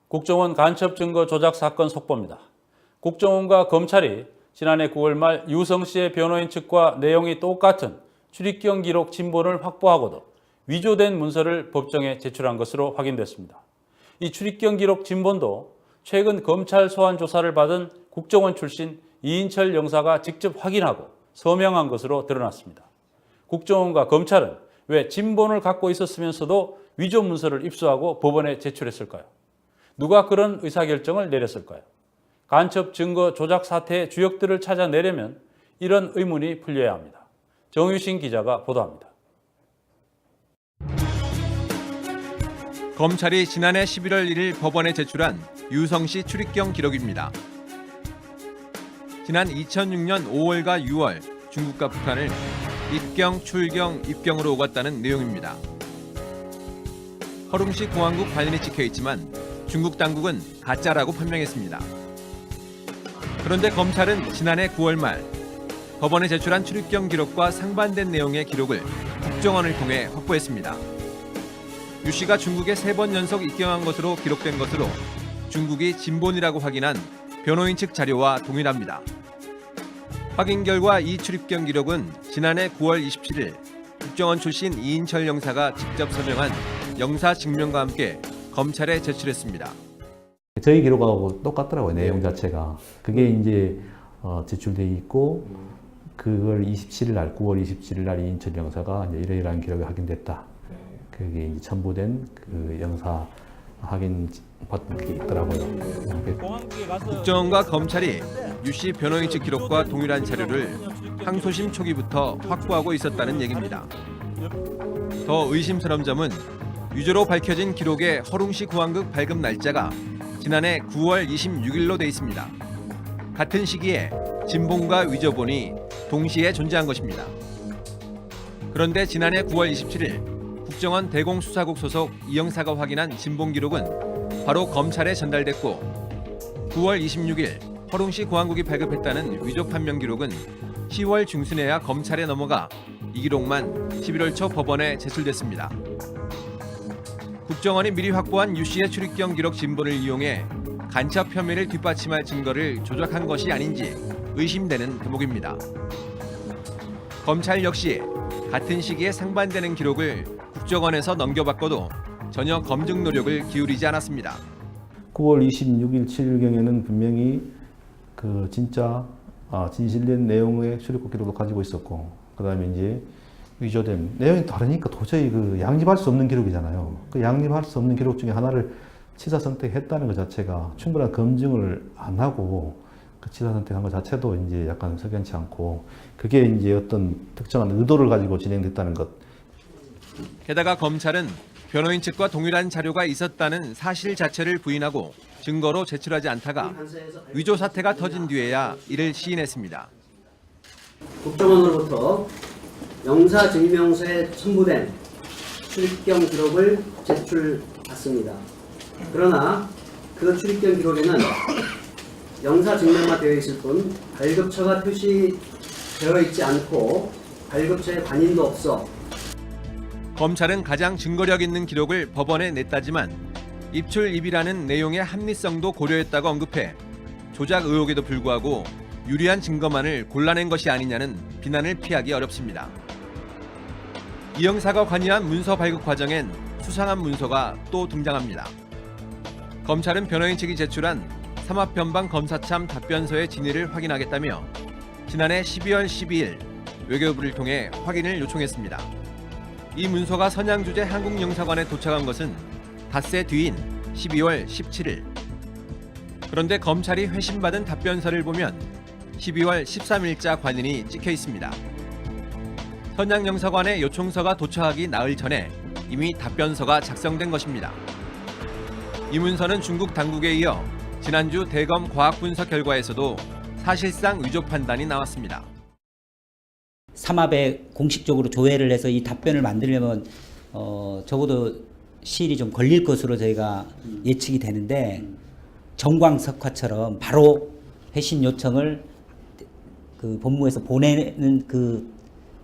국정원 간첩 증거 조작 사건 속보입니다. 국정원과 검찰이 지난해 9월 말 유성 씨의 변호인 측과 내용이 똑같은 출입경 기록 진본을 확보하고도 위조된 문서를 법정에 제출한 것으로 확인됐습니다. 이 출입경 기록 진본도 최근 검찰 소환 조사를 받은 국정원 출신 이인철 영사가 직접 확인하고 서명한 것으로 드러났습니다. 국정원과 검찰은 왜 진본을 갖고 있었으면서도 위조 문서를 입수하고 법원에 제출했을까요? 누가 그런 의사결정을 내렸을까요? 간첩 증거 조작 사태의 주역들을 찾아내려면 이런 의문이 풀려야 합니다. 정유신 기자가 보도합니다. 검찰이 지난해 11월 1일 법원에 제출한 유성 씨 출입경 기록입니다. 지난 2006년 5월과 6월 중국과 북한을 입경, 출경, 입경으로 오갔다는 내용입니다. 허룽시 공항국 관련이 찍혀 있지만 중국 당국은 가짜라고 판명했습니다. 그런데 검찰은 지난해 9월 말 법원에 제출한 출입경 기록과 상반된 내용의 기록을 국정원을 통해 확보했습니다. 유 씨가 중국에 3번 연속 입경한 것으로 기록된 것으로 중국이 진본이라고 확인한 변호인 측 자료와 동일합니다. 확인 결과 이 출입경 기록은 지난해 9월 27일 국정원 출신 이인철 영사가 직접 서명한 영사 증명과 함께 검찰에 제출했습니다. 저희 기록하고 똑같더라고요. 내용 자체가. 그게 이제 제출돼 있고 그걸 27일 날 9월 27일 날 이인철 영사가 이제 이러이러한 기록이 확인됐다. 그게 이제 첨부된 그 영사 확인 받은 게 있더라고요. 국정원과 검찰이 유 씨 변호인 측 기록과 동일한 자료를 항소심 초기부터 확보하고 있었다는 얘기입니다. 더 의심스러운 점은 위조로 밝혀진 기록의 허룽시 공항국 발급 날짜가 지난해 9월 26일로 돼 있습니다. 같은 시기에 진본과 위조본이 동시에 존재한 것입니다. 그런데 지난해 9월 27일 국정원 대공수사국 소속 이 영사가 확인한 진본 기록은 바로 검찰에 전달됐고 9월 26일 허룽시 공항국이 발급했다는 위조 판명 기록은 10월 중순에야 검찰에 넘어가 이 기록만 11월 초 법원에 제출됐습니다. 국정원이 미리 확보한 유 씨의 출입경 기록 진본을 이용해 간첩 혐의를 뒷받침할 증거를 조작한 것이 아닌지 의심되는 대목입니다. 검찰 역시 같은 시기에 상반되는 기록을 국정원에서 넘겨받고도 전혀 검증 노력을 기울이지 않았습니다. 9월 26일, 7일경에는 분명히 그 진짜 진실된 내용의 출입국 기록을 가지고 있었고, 그 다음에 이제 위조된 내용이 다르니까 도저히 그 양립할 수 없는 기록이잖아요. 그 양립할 수 없는 기록 중에 하나를 치사 선택했다는 것 자체가 충분한 검증을 안 하고 그 치사 선택한 것 자체도 이제 약간 석연치 않고, 그게 이제 어떤 특정한 의도를 가지고 진행됐다는 것. 게다가 검찰은 변호인 측과 동일한 자료가 있었다는 사실 자체를 부인하고 증거로 제출하지 않다가 위조 사태가 터진 뒤에야 이를 시인했습니다. 국정원으로부터 영사 증명서에 첨부된 출입경 기록을 제출받습니다. 그러나 그 출입경 기록에는 영사 증명만 되어 있을 뿐 발급처가 표시되어 있지 않고 발급처에 관인도 없어 검찰은 가장 증거력 있는 기록을 법원에 냈다지만 입출입이라는 내용의 합리성도 고려했다고 언급해 조작 의혹에도 불구하고 유리한 증거만을 골라낸 것이 아니냐는 비난을 피하기 어렵습니다. 이 영사가 관여한 문서 발급 과정엔 수상한 문서가 또 등장합니다. 검찰은 변호인 측이 제출한 삼합변방검사참 답변서의 진위를 확인하겠다며 지난해 12월 12일 외교부를 통해 확인을 요청했습니다. 이 문서가 선양 주재 한국영사관에 도착한 것은 닷새 뒤인 12월 17일. 그런데 검찰이 회신받은 답변서를 보면 12월 13일자 관인이 찍혀 있습니다. 선양영사관에 요청서가 도착하기 나흘 전에 이미 답변서가 작성된 것입니다. 이 문서는 중국 당국에 이어 지난주 대검 과학분석 결과에서도 사실상 위조 판단이 나왔습니다. 삼합에 공식적으로 조회를 해서 이 답변을 만들려면 적어도 시일이 좀 걸릴 것으로 저희가 예측이 되는데, 정광석화처럼 바로 회신 요청을 그 법무부에서 보내는 그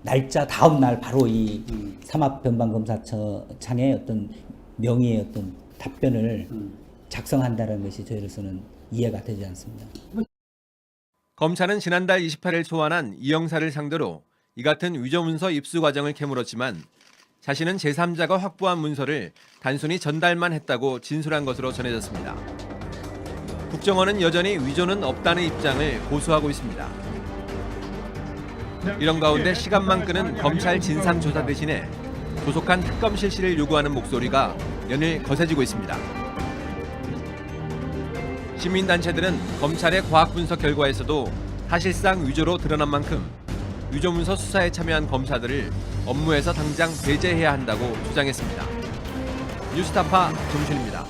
날짜 다음 날 바로 이 삼합변방검사청의 어떤 명의의 어떤 답변을 작성한다는 것이 저희로서는 이해가 되지 않습니다. 검찰은 지난달 28일 소환한 이 형사를 상대로 이 같은 위조 문서 입수 과정을 캐물었지만 자신은 제3자가 확보한 문서를 단순히 전달만 했다고 진술한 것으로 전해졌습니다. 국정원은 여전히 위조는 없다는 입장을 고수하고 있습니다. 이런 가운데 시간만 끄는 검찰 진상조사 대신에 조속한 특검 실시를 요구하는 목소리가 연일 거세지고 있습니다. 시민단체들은 검찰의 과학분석 결과에서도 사실상 위조로 드러난 만큼 위조문서 수사에 참여한 검사들을 업무에서 당장 배제해야 한다고 주장했습니다. 뉴스타파 정준입니다.